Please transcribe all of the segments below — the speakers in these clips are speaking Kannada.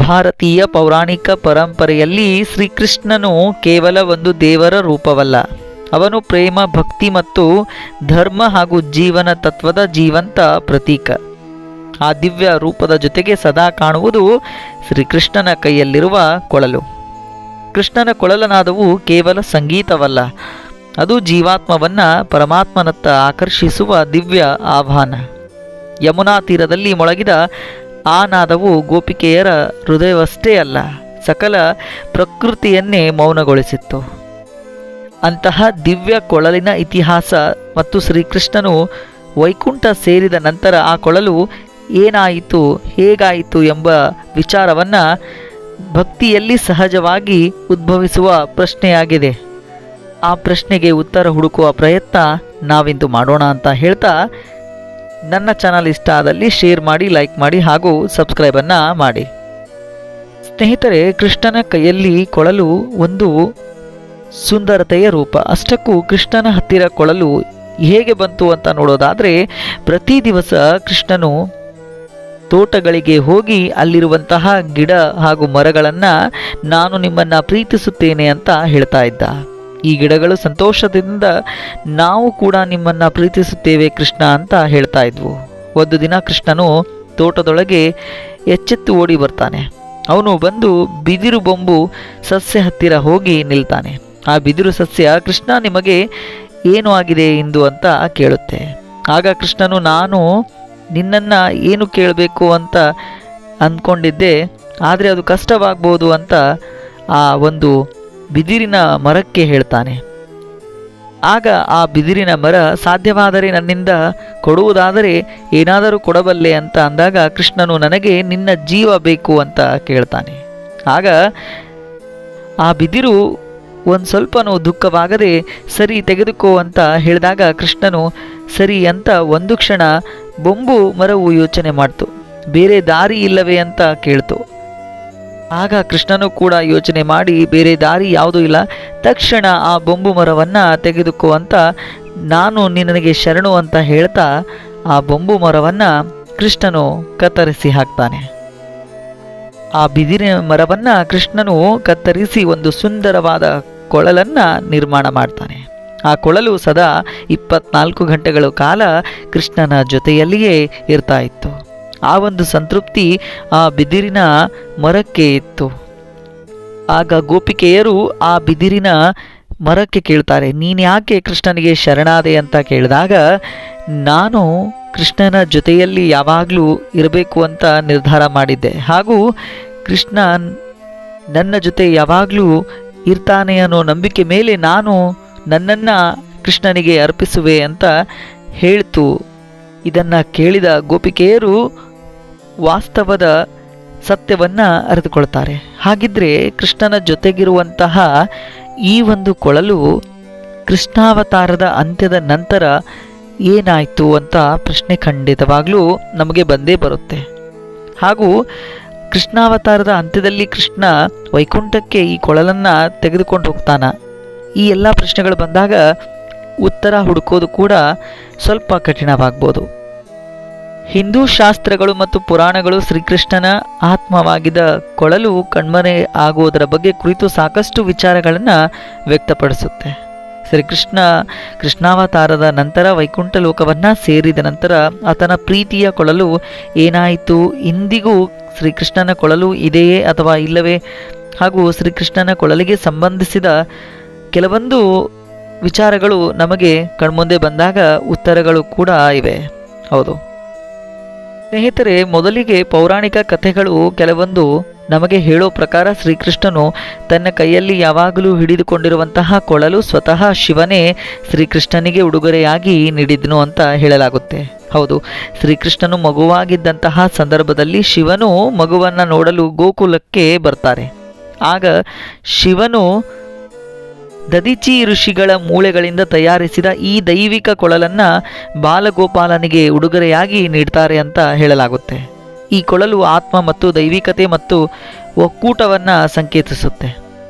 ಭಾರತೀಯ ಪೌರಾಣಿಕ ಪರಂಪರೆಯಲ್ಲಿ ಶ್ರೀಕೃಷ್ಣನು ಕೇವಲ ಒಂದು ದೇವರ ರೂಪವಲ್ಲ, ಅವನು ಪ್ರೇಮ, ಭಕ್ತಿ ಮತ್ತು ಧರ್ಮ ಹಾಗೂ ಜೀವನ ತತ್ವದ ಜೀವಂತ ಪ್ರತೀಕ. ಆ ದಿವ್ಯ ರೂಪದ ಜೊತೆಗೆ ಸದಾ ಕಾಣುವುದು ಶ್ರೀಕೃಷ್ಣನ ಕೈಯಲ್ಲಿರುವ ಕೊಳಲು. ಕೃಷ್ಣನ ಕೊಳಲನಾದವು ಕೇವಲ ಸಂಗೀತವಲ್ಲ, ಅದು ಜೀವಾತ್ಮವನ್ನು ಪರಮಾತ್ಮನತ್ತ ಆಕರ್ಷಿಸುವ ದಿವ್ಯ ಆಹ್ವಾನ. ಯಮುನಾ ತೀರದಲ್ಲಿ ಮೊಳಗಿದ ಆ ನಾದವು ಗೋಪಿಕೆಯರ ಹೃದಯವಷ್ಟೇ ಅಲ್ಲ, ಸಕಲ ಪ್ರಕೃತಿಯನ್ನೇ ಮೌನಗೊಳಿಸಿತ್ತು. ಅಂತಹ ದಿವ್ಯ ಕೊಳಲಿನ ಇತಿಹಾಸ ಮತ್ತು ಶ್ರೀಕೃಷ್ಣನು ವೈಕುಂಠ ಸೇರಿದ ನಂತರ ಆ ಕೊಳಲು ಏನಾಯಿತು, ಹೇಗಾಯಿತು ಎಂಬ ವಿಚಾರವನ್ನು ಭಕ್ತಿಯಲ್ಲಿ ಸಹಜವಾಗಿ ಉದ್ಭವಿಸುವ ಪ್ರಶ್ನೆಯಾಗಿದೆ. ಆ ಪ್ರಶ್ನೆಗೆ ಉತ್ತರ ಹುಡುಕುವ ಪ್ರಯತ್ನ ನಾವಿಂದು ಮಾಡೋಣ ಅಂತ ಹೇಳ್ತಾ, ನನ್ನ ಚಾನಲ್ ಇಷ್ಟ ಆದಲ್ಲಿ ಶೇರ್ ಮಾಡಿ, ಲೈಕ್ ಮಾಡಿ ಹಾಗೂ ಸಬ್ಸ್ಕ್ರೈಬನ್ನು ಮಾಡಿ. ಸ್ನೇಹಿತರೆ, ಕೃಷ್ಣನ ಕೈಯಲ್ಲಿ ಕೊಳಲು ಒಂದು ಸುಂದರತೆಯ ರೂಪ. ಅಷ್ಟಕ್ಕೂ ಕೃಷ್ಣನ ಹತ್ತಿರ ಕೊಳಲು ಹೇಗೆ ಬಂತು ಅಂತ ನೋಡೋದಾದರೆ, ಪ್ರತಿ ದಿವಸ ಕೃಷ್ಣನು ತೋಟಗಳಿಗೆ ಹೋಗಿ ಅಲ್ಲಿರುವಂತಹ ಗಿಡ ಹಾಗೂ ಮರಗಳನ್ನು ನಾನು ನಿಮ್ಮನ್ನು ಪ್ರೀತಿಸುತ್ತೇನೆ ಅಂತ ಹೇಳ್ತಾ ಇದ್ದ. ಈ ಗಿಡಗಳು ಸಂತೋಷದಿಂದ ನಾವು ಕೂಡ ನಿಮ್ಮನ್ನು ಪ್ರೀತಿಸುತ್ತೇವೆ ಕೃಷ್ಣ ಅಂತ ಹೇಳ್ತಾ ಇದ್ವು. ಒಂದು ದಿನ ಕೃಷ್ಣನು ತೋಟದೊಳಗೆ ಎಚ್ಚೆತ್ತು ಓಡಿ ಬರ್ತಾನೆ. ಅವನು ಬಂದು ಬಿದಿರು ಬೊಂಬು ಸಸ್ಯ ಹತ್ತಿರ ಹೋಗಿ ನಿಲ್ತಾನೆ. ಆ ಬಿದಿರು ಸಸ್ಯ, ಕೃಷ್ಣ ನಿಮಗೆ ಏನು ಆಗಿದೆ ಇಂದು ಅಂತ ಕೇಳುತ್ತೆ. ಆಗ ಕೃಷ್ಣನು, ನಾನು ನಿನ್ನನ್ನು ಏನು ಕೇಳಬೇಕು ಅಂತ ಅಂದ್ಕೊಂಡಿದ್ದೆ, ಆದರೆ ಅದು ಕಷ್ಟವಾಗ್ಬೋದು ಅಂತ ಆ ಒಂದು ಬಿದಿರಿನ ಮರಕ್ಕೆ ಹೇಳ್ತಾನೆ. ಆಗ ಆ ಬಿದಿರಿನ ಮರ, ಸಾಧ್ಯವಾದರೆ ನನ್ನಿಂದ ಕೊಡುವುದಾದರೆ ಏನಾದರೂ ಕೊಡಬಲ್ಲೆ ಅಂತ ಅಂದಾಗ ಕೃಷ್ಣನು, ನನಗೆ ನಿನ್ನ ಜೀವ ಬೇಕು ಅಂತ ಕೇಳ್ತಾನೆ. ಆಗ ಆ ಬಿದಿರು ಒಂದು ಸ್ವಲ್ಪನೂ ದುಃಖವಾಗದೆ ಸರಿ ತೆಗೆದುಕೋ ಅಂತ ಹೇಳಿದಾಗ ಕೃಷ್ಣನು ಸರಿ ಅಂತ ಒಂದು ಕ್ಷಣ ಬೊಂಬು ಮರವು ಯೋಚನೆ ಮಾಡ್ತು. ಬೇರೆ ದಾರಿ ಇಲ್ಲವೇ ಅಂತ ಕೇಳ್ತು. ಆಗ ಕೃಷ್ಣನು ಕೂಡ ಯೋಚನೆ ಮಾಡಿ ಬೇರೆ ದಾರಿ ಯಾವುದೂ ಇಲ್ಲ, ತಕ್ಷಣ ಆ ಬೊಂಬು ಮರವನ್ನು ತೆಗೆದುಕೋ ಅಂತ ನಾನು ನಿನಗೆ ಶರಣು ಅಂತ ಹೇಳ್ತಾ ಆ ಬೊಂಬು ಮರವನ್ನು ಕೃಷ್ಣನು ಕತ್ತರಿಸಿ ಹಾಕ್ತಾನೆ. ಆ ಬಿದಿರಿನ ಮರವನ್ನು ಕೃಷ್ಣನು ಕತ್ತರಿಸಿ ಒಂದು ಸುಂದರವಾದ ಕೊಳಲನ್ನು ನಿರ್ಮಾಣ ಮಾಡ್ತಾನೆ. ಆ ಕೊಳಲು ಸದಾ 24 ಗಂಟೆಗಳ ಕಾಲ ಕೃಷ್ಣನ ಜೊತೆಯಲ್ಲಿಯೇ ಇರ್ತಾ ಇತ್ತು. ಆ ಒಂದು ಸಂತೃಪ್ತಿ ಆ ಬಿದಿರಿನ ಮರಕ್ಕೆ ಇತ್ತು. ಆಗ ಗೋಪಿಕೆಯರು ಆ ಬಿದಿರಿನ ಮರಕ್ಕೆ ಕೇಳ್ತಾರೆ, ನೀನು ಯಾಕೆ ಕೃಷ್ಣನಿಗೆ ಶರಣಾದೆ ಅಂತ ಕೇಳಿದಾಗ, ನಾನು ಕೃಷ್ಣನ ಜೊತೆಯಲ್ಲಿ ಯಾವಾಗಲೂ ಇರಬೇಕು ಅಂತ ನಿರ್ಧಾರ ಮಾಡಿದ್ದೆ, ಹಾಗೂ ಕೃಷ್ಣ ನನ್ನ ಜೊತೆ ಯಾವಾಗಲೂ ಇರ್ತಾನೆ ಅನ್ನೋ ನಂಬಿಕೆ ಮೇಲೆ ನಾನು ನನ್ನನ್ನು ಕೃಷ್ಣನಿಗೆ ಅರ್ಪಿಸುವೆ ಅಂತ ಹೇಳ್ತು. ಇದನ್ನು ಕೇಳಿದ ಗೋಪಿಕೆಯರು ವಾಸ್ತವದ ಸತ್ಯವನ್ನು ಅರಿತುಕೊಳ್ತಾರೆ. ಹಾಗಿದ್ರೆ ಕೃಷ್ಣನ ಜೊತೆಗಿರುವಂತಹ ಈ ಒಂದು ಕೊಳಲು ಕೃಷ್ಣಾವತಾರದ ಅಂತ್ಯದ ನಂತರ ಏನಾಯಿತು ಅಂತ ಪ್ರಶ್ನೆ ಖಂಡಿತವಾಗ್ಲೂ ನಮಗೆ ಬಂದೇ ಬರುತ್ತೆ. ಹಾಗೂ ಕೃಷ್ಣಾವತಾರದ ಅಂತ್ಯದಲ್ಲಿ ಕೃಷ್ಣ ವೈಕುಂಠಕ್ಕೆ ಈ ಕೊಳಲನ್ನು ತೆಗೆದುಕೊಂಡು ಹೋಗ್ತಾನ. ಈ ಎಲ್ಲ ಪ್ರಶ್ನೆಗಳು ಬಂದಾಗ ಉತ್ತರ ಹುಡುಕೋದು ಕೂಡ ಸ್ವಲ್ಪ ಕಠಿಣವಾಗ್ಬೋದು. ಹಿಂದೂ ಶಾಸ್ತ್ರಗಳು ಮತ್ತು ಪುರಾಣಗಳು ಶ್ರೀಕೃಷ್ಣನ ಆತ್ಮವಾಗಿದ್ದ ಕೊಳಲು ಕಣ್ಮರೆ ಆಗುವುದರ ಬಗ್ಗೆ ಕುರಿತು ಸಾಕಷ್ಟು ವಿಚಾರಗಳನ್ನು ವ್ಯಕ್ತಪಡಿಸುತ್ತೆ. ಶ್ರೀಕೃಷ್ಣ ಕೃಷ್ಣಾವತಾರದ ನಂತರ ವೈಕುಂಠ ಲೋಕವನ್ನು ಸೇರಿದ ನಂತರ ಆತನ ಪ್ರೀತಿಯ ಕೊಳಲು ಏನಾಯಿತು, ಇಂದಿಗೂ ಶ್ರೀಕೃಷ್ಣನ ಕೊಳಲು ಇದೆಯೇ ಅಥವಾ ಇಲ್ಲವೇ, ಹಾಗೂ ಶ್ರೀಕೃಷ್ಣನ ಕೊಳಲಿಗೆ ಸಂಬಂಧಿಸಿದ ಕೆಲವೊಂದು ವಿಚಾರಗಳು ನಮಗೆ ಕಣ್ಮುಂದೆ ಬಂದಾಗ ಉತ್ತರಗಳು ಕೂಡ ಇವೆ. ಹೌದು ಸ್ನೇಹಿತರೆ, ಮೊದಲಿಗೆ ಪೌರಾಣಿಕ ಕಥೆಗಳು ಕೆಲವೊಂದು ನಮಗೆ ಹೇಳೋ ಪ್ರಕಾರ ಶ್ರೀಕೃಷ್ಣನು ತನ್ನ ಕೈಯಲ್ಲಿ ಯಾವಾಗಲೂ ಹಿಡಿದುಕೊಂಡಿರುವಂತಹ ಕೊಳಲು ಸ್ವತಃ ಶಿವನೇ ಶ್ರೀಕೃಷ್ಣನಿಗೆ ಉಡುಗೊರೆಯಾಗಿ ನೀಡಿದ್ನು ಅಂತ ಹೇಳಲಾಗುತ್ತೆ. ಹೌದು, ಶ್ರೀಕೃಷ್ಣನು ಮಗುವಾಗಿದ್ದಂತಹ ಸಂದರ್ಭದಲ್ಲಿ ಶಿವನು ಮಗುವನ್ನು ನೋಡಲು ಗೋಕುಲಕ್ಕೆ ಬರ್ತಾರೆ. ಆಗ ಶಿವನು ದದಿಚಿ ಋಷಿಗಳ ಮೂಳೆಗಳಿಂದ ತಯಾರಿಸಿದ ಈ ದೈವಿಕ ಕೊಳಲನ್ನು ಬಾಲಗೋಪಾಲನಿಗೆ ಉಡುಗೊರೆಯಾಗಿ ನೀಡ್ತಾರೆ ಅಂತ ಹೇಳಲಾಗುತ್ತೆ. ಈ ಕೊಳಲು ಆತ್ಮ ಮತ್ತು ದೈವಿಕತೆ ಮತ್ತು ಒಕ್ಕೂಟವನ್ನು ಸಂಕೇತಿಸುತ್ತೆ.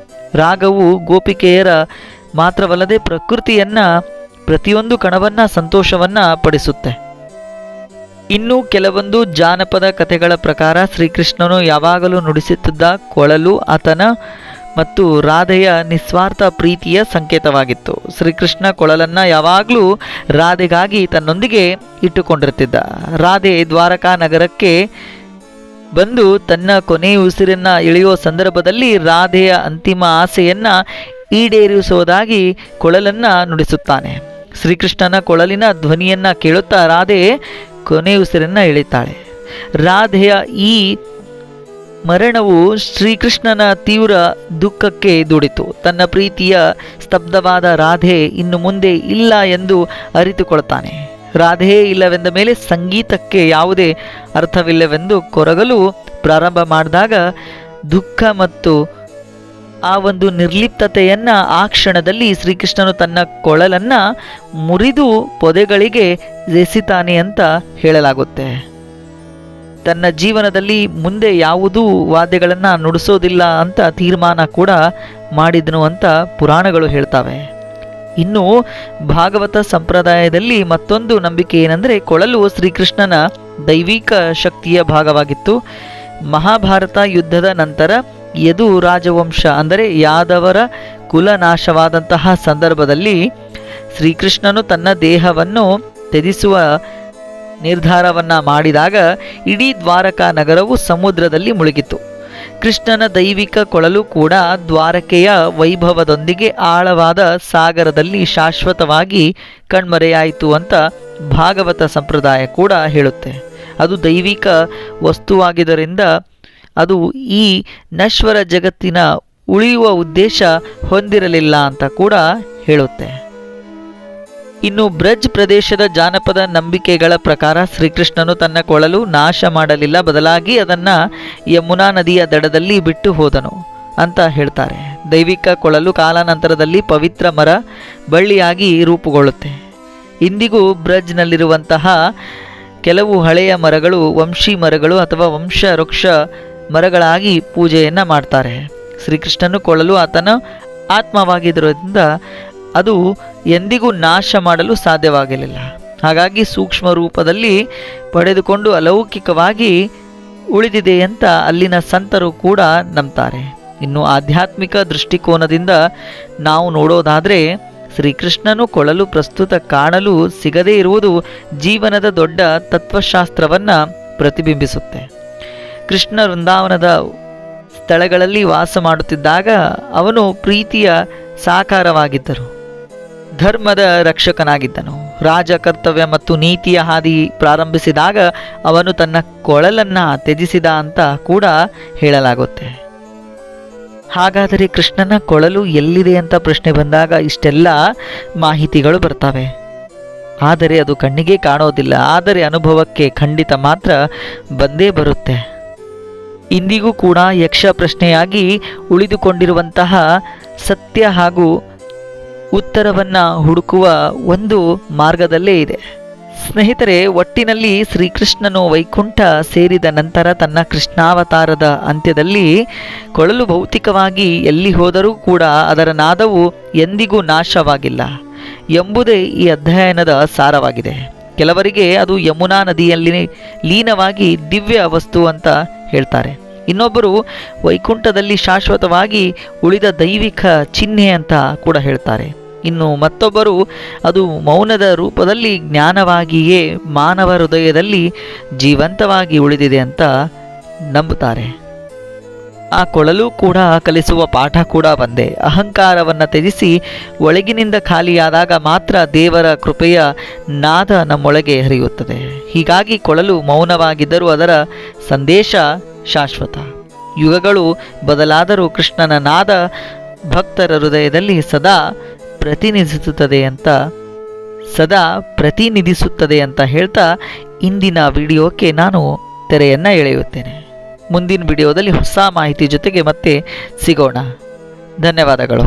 ರಾಗವು ಗೋಪಿಕೆಯರ ಮಾತ್ರವಲ್ಲದೆ ಪ್ರಕೃತಿಯನ್ನು, ಪ್ರತಿಯೊಂದು ಕಣವನ್ನು ಸಂತೋಷವನ್ನು ಪಡಿಸುತ್ತೆ. ಇನ್ನು ಕೆಲವೊಂದು ಜಾನಪದ ಕಥೆಗಳ ಪ್ರಕಾರ ಶ್ರೀಕೃಷ್ಣನು ಯಾವಾಗಲೂ ನುಡಿಸುತ್ತಿದ್ದ ಕೊಳಲು ಆತನ ಮತ್ತು ರಾಧೆಯ ನಿಸ್ವಾರ್ಥ ಪ್ರೀತಿಯ ಸಂಕೇತವಾಗಿತ್ತು. ಶ್ರೀಕೃಷ್ಣ ಕೊಳಲನ್ನು ಯಾವಾಗಲೂ ರಾಧೆಗಾಗಿ ತನ್ನೊಂದಿಗೆ ಇಟ್ಟುಕೊಂಡಿರ್ತಿದ್ದ. ರಾಧೆ ದ್ವಾರಕಾ ನಗರಕ್ಕೆ ಬಂದು ತನ್ನ ಕೊನೆಯ ಉಸಿರನ್ನು ಇಳಿಯುವ ಸಂದರ್ಭದಲ್ಲಿ ರಾಧೆಯ ಅಂತಿಮ ಆಸೆಯನ್ನು ಈಡೇರಿಸುವುದಾಗಿ ಕೊಳಲನ್ನು ನುಡಿಸುತ್ತಾನೆ. ಶ್ರೀಕೃಷ್ಣನ ಕೊಳಲಿನ ಧ್ವನಿಯನ್ನು ಕೇಳುತ್ತಾ ರಾಧೆ ಕೊನೆಯ ಉಸಿರನ್ನು ಎಳಿತಾಳೆ. ರಾಧೆಯ ಈ ಮರಣವು ಶ್ರೀಕೃಷ್ಣನ ತೀವ್ರ ದುಃಖಕ್ಕೆ ದೂಡಿತು. ತನ್ನ ಪ್ರೀತಿಯ ಸ್ತಬ್ಧವಾದ ರಾಧೆ ಇನ್ನು ಮುಂದೆ ಇಲ್ಲ ಎಂದು ಅರಿತುಕೊಳ್ತಾನೆ. ರಾಧೆಯೇ ಇಲ್ಲವೆಂದ ಮೇಲೆ ಸಂಗೀತಕ್ಕೆ ಯಾವುದೇ ಅರ್ಥವಿಲ್ಲವೆಂದು ಕೊರಗಲು ಪ್ರಾರಂಭ ಮಾಡಿದಾಗ ದುಃಖ ಮತ್ತು ಆ ಒಂದು ನಿರ್ಲಿಪ್ತತೆಯನ್ನು ಆ ಕ್ಷಣದಲ್ಲಿ ಶ್ರೀಕೃಷ್ಣನು ತನ್ನ ಕೊಳಲನ್ನು ಮುರಿದು ಪೊದೆಗಳಿಗೆ ಎಸಿತಾನೆ ಅಂತ ಹೇಳಲಾಗುತ್ತೆ. ತನ್ನ ಜೀವನದಲ್ಲಿ ಮುಂದೆ ಯಾವುದೂ ವಾದ್ಯಗಳನ್ನು ನುಡಿಸೋದಿಲ್ಲ ಅಂತ ತೀರ್ಮಾನ ಕೂಡ ಮಾಡಿದನು ಅಂತ ಪುರಾಣಗಳು ಹೇಳ್ತವೆ. ಇನ್ನು ಭಾಗವತ ಸಂಪ್ರದಾಯದಲ್ಲಿ ಮತ್ತೊಂದು ನಂಬಿಕೆ ಏನೆಂದರೆ ಕೊಳಲು ಶ್ರೀಕೃಷ್ಣನ ದೈವಿಕ ಶಕ್ತಿಯ ಭಾಗವಾಗಿತ್ತು. ಮಹಾಭಾರತ ಯುದ್ಧದ ನಂತರ ಯದು ರಾಜವಂಶ ಅಂದರೆ ಯಾದವರ ಕುಲನಾಶವಾದಂತಹ ಸಂದರ್ಭದಲ್ಲಿ ಶ್ರೀಕೃಷ್ಣನು ತನ್ನ ದೇಹವನ್ನು ತ್ಯಜಿಸುವ ನಿರ್ಧಾರವನ್ನು ಮಾಡಿದಾಗ ಇಡೀ ದ್ವಾರಕಾ ನಗರವು ಸಮುದ್ರದಲ್ಲಿ ಮುಳುಗಿತು. ಕೃಷ್ಣನ ದೈವಿಕ ಕೊಳಲು ಕೂಡ ದ್ವಾರಕೆಯ ವೈಭವದೊಂದಿಗೆ ಆಳವಾದ ಸಾಗರದಲ್ಲಿ ಶಾಶ್ವತವಾಗಿ ಕಣ್ಮರೆಯಾಯಿತು ಅಂತ ಭಾಗವತ ಸಂಪ್ರದಾಯ ಕೂಡ ಹೇಳುತ್ತೆ. ಅದು ದೈವಿಕ ವಸ್ತುವಾಗಿದ್ದರಿಂದ ಅದು ಈ ನಶ್ವರ ಜಗತ್ತಿನ ಉಳಿಯುವ ಉದ್ದೇಶ ಹೊಂದಿರಲಿಲ್ಲ ಅಂತ ಕೂಡ ಹೇಳುತ್ತೆ. ಇನ್ನು ಬ್ರಜ್ ಪ್ರದೇಶದ ಜಾನಪದ ನಂಬಿಕೆಗಳ ಪ್ರಕಾರ ಶ್ರೀಕೃಷ್ಣನು ತನ್ನ ಕೊಳಲು ನಾಶ ಮಾಡಲಿಲ್ಲ, ಬದಲಾಗಿ ಅದನ್ನು ಯಮುನಾ ನದಿಯ ದಡದಲ್ಲಿ ಬಿಟ್ಟು ಹೋದನು ಅಂತ ಹೇಳ್ತಾರೆ. ದೈವಿಕ ಕೊಳಲು ಕಾಲಾನಂತರದಲ್ಲಿ ಪವಿತ್ರ ಮರ ಬಳ್ಳಿಯಾಗಿ ರೂಪುಗೊಳ್ಳುತ್ತೆ. ಇಂದಿಗೂ ಬ್ರಜ್ನಲ್ಲಿರುವಂತಹ ಕೆಲವು ಹಳೆಯ ಮರಗಳು ವಂಶಿ ಮರಗಳು ಅಥವಾ ವಂಶವೃಕ್ಷ ಮರಗಳಾಗಿ ಪೂಜೆಯನ್ನು ಮಾಡ್ತಾರೆ. ಶ್ರೀಕೃಷ್ಣನು ಕೊಳಲು ಆತನ ಆತ್ಮವಾಗಿದ್ದರಿಂದ ಅದು ಎಂದಿಗೂ ನಾಶ ಮಾಡಲು ಸಾಧ್ಯವಾಗಿರಲಿಲ್ಲ. ಹಾಗಾಗಿ ಸೂಕ್ಷ್ಮ ರೂಪದಲ್ಲಿ ಪಡೆದುಕೊಂಡು ಅಲೌಕಿಕವಾಗಿ ಉಳಿದಿದೆ ಅಂತ ಅಲ್ಲಿನ ಸಂತರು ಕೂಡ ನಂಬ್ತಾರೆ. ಇನ್ನು ಆಧ್ಯಾತ್ಮಿಕ ದೃಷ್ಟಿಕೋನದಿಂದ ನಾವು ನೋಡೋದಾದರೆ ಶ್ರೀಕೃಷ್ಣನು ಕೊಳಲು ಪ್ರಸ್ತುತ ಕಾಣಲು ಸಿಗದೇ ಇರುವುದು ಜೀವನದ ದೊಡ್ಡ ತತ್ವಶಾಸ್ತ್ರವನ್ನು ಪ್ರತಿಬಿಂಬಿಸುತ್ತೆ. ಕೃಷ್ಣ ವೃಂದಾವನದ ಸ್ಥಳಗಳಲ್ಲಿ ವಾಸ ಮಾಡುತ್ತಿದ್ದಾಗ ಅವನು ಪ್ರೀತಿಯ ಸಾಕಾರವಾಗಿದ್ದರು, ಧರ್ಮದ ರಕ್ಷಕನಾಗಿದ್ದನು. ರಾಜ ಕರ್ತವ್ಯ ಮತ್ತು ನೀತಿಯ ಹಾದಿ ಪ್ರಾರಂಭಿಸಿದಾಗ ಅವನು ತನ್ನ ಕೊಳಲನ್ನು ತ್ಯಜಿಸಿದ ಅಂತ ಕೂಡ ಹೇಳಲಾಗುತ್ತೆ. ಹಾಗಾದರೆ ಕೃಷ್ಣನ ಕೊಳಲು ಎಲ್ಲಿದೆ ಅಂತ ಪ್ರಶ್ನೆ ಬಂದಾಗ ಇಷ್ಟೆಲ್ಲ ಮಾಹಿತಿಗಳು ಬರ್ತವೆ. ಆದರೆ ಅದು ಕಣ್ಣಿಗೆ ಕಾಣೋದಿಲ್ಲ, ಆದರೆ ಅನುಭವಕ್ಕೆ ಖಂಡಿತ ಮಾತ್ರ ಬಂದೇ ಬರುತ್ತೆ. ಇಂದಿಗೂ ಕೂಡ ಯಕ್ಷ ಪ್ರಶ್ನೆಯಾಗಿ ಉಳಿದುಕೊಂಡಿರುವಂತಹ ಸತ್ಯ ಹಾಗೂ ಉತ್ತರವನ್ನು ಹುಡುಕುವ ಒಂದು ಮಾರ್ಗದಲ್ಲೇ ಇದೆ. ಸ್ನೇಹಿತರೆ, ಒಟ್ಟಿನಲ್ಲಿ ಶ್ರೀಕೃಷ್ಣನು ವೈಕುಂಠ ಸೇರಿದ ನಂತರ ತನ್ನ ಕೃಷ್ಣಾವತಾರದ ಅಂತ್ಯದಲ್ಲಿ ಕೊಳಲು ಭೌತಿಕವಾಗಿ ಎಲ್ಲಿ ಹೋದರೂ ಕೂಡ ಅದರ ನಾದವು ಎಂದಿಗೂ ನಾಶವಾಗಿಲ್ಲ ಎಂಬುದೇ ಈ ಅಧ್ಯಯನದ ಸಾರವಾಗಿದೆ. ಕೆಲವರಿಗೆ ಅದು ಯಮುನಾ ನದಿಯಲ್ಲಿ ಲೀನವಾಗಿ ದಿವ್ಯ ವಸ್ತು ಅಂತ ಹೇಳ್ತಾರೆ. ಇನ್ನೊಬ್ಬರು ವೈಕುಂಠದಲ್ಲಿ ಶಾಶ್ವತವಾಗಿ ಉಳಿದ ದೈವಿಕ ಚಿಹ್ನೆ ಅಂತ ಕೂಡ ಹೇಳ್ತಾರೆ. ಇನ್ನು ಮತ್ತೊಬ್ಬರು ಅದು ಮೌನದ ರೂಪದಲ್ಲಿ ಜ್ಞಾನವಾಗಿಯೇ ಮಾನವ ಹೃದಯದಲ್ಲಿ ಜೀವಂತವಾಗಿ ಉಳಿದಿದೆ ಅಂತ ನಂಬುತ್ತಾರೆ. ಆ ಕೊಳಲು ಕೂಡ ಕಲಿಸುವ ಪಾಠ ಕೂಡ ಒಂದೇ. ಅಹಂಕಾರವನ್ನು ತ್ಯಜಿಸಿ ಒಳಗಿನಿಂದ ಖಾಲಿಯಾದಾಗ ಮಾತ್ರ ದೇವರ ಕೃಪೆಯ ನಾದ ನಮ್ಮೊಳಗೆ ಹರಿಯುತ್ತದೆ. ಹೀಗಾಗಿ ಕೊಳಲು ಮೌನವಾಗಿದ್ದರೂ ಅದರ ಸಂದೇಶ ಶಾಶ್ವತ. ಯುಗಗಳು ಬದಲಾದರೂ ಕೃಷ್ಣನ ನಾದ ಭಕ್ತರ ಹೃದಯದಲ್ಲಿ ಸದಾ ಪ್ರತಿನಿಧಿಸುತ್ತದೆ ಅಂತ ಹೇಳ್ತಾ ಇಂದಿನ ವಿಡಿಯೋಕ್ಕೆ ನಾನು ತೆರೆಯನ್ನು ಎಳೆಯುತ್ತೇನೆ. ಮುಂದಿನ ವಿಡಿಯೋದಲ್ಲಿ ಹೊಸ ಮಾಹಿತಿ ಜೊತೆಗೆ ಮತ್ತೆ ಸಿಗೋಣ. ಧನ್ಯವಾದಗಳು.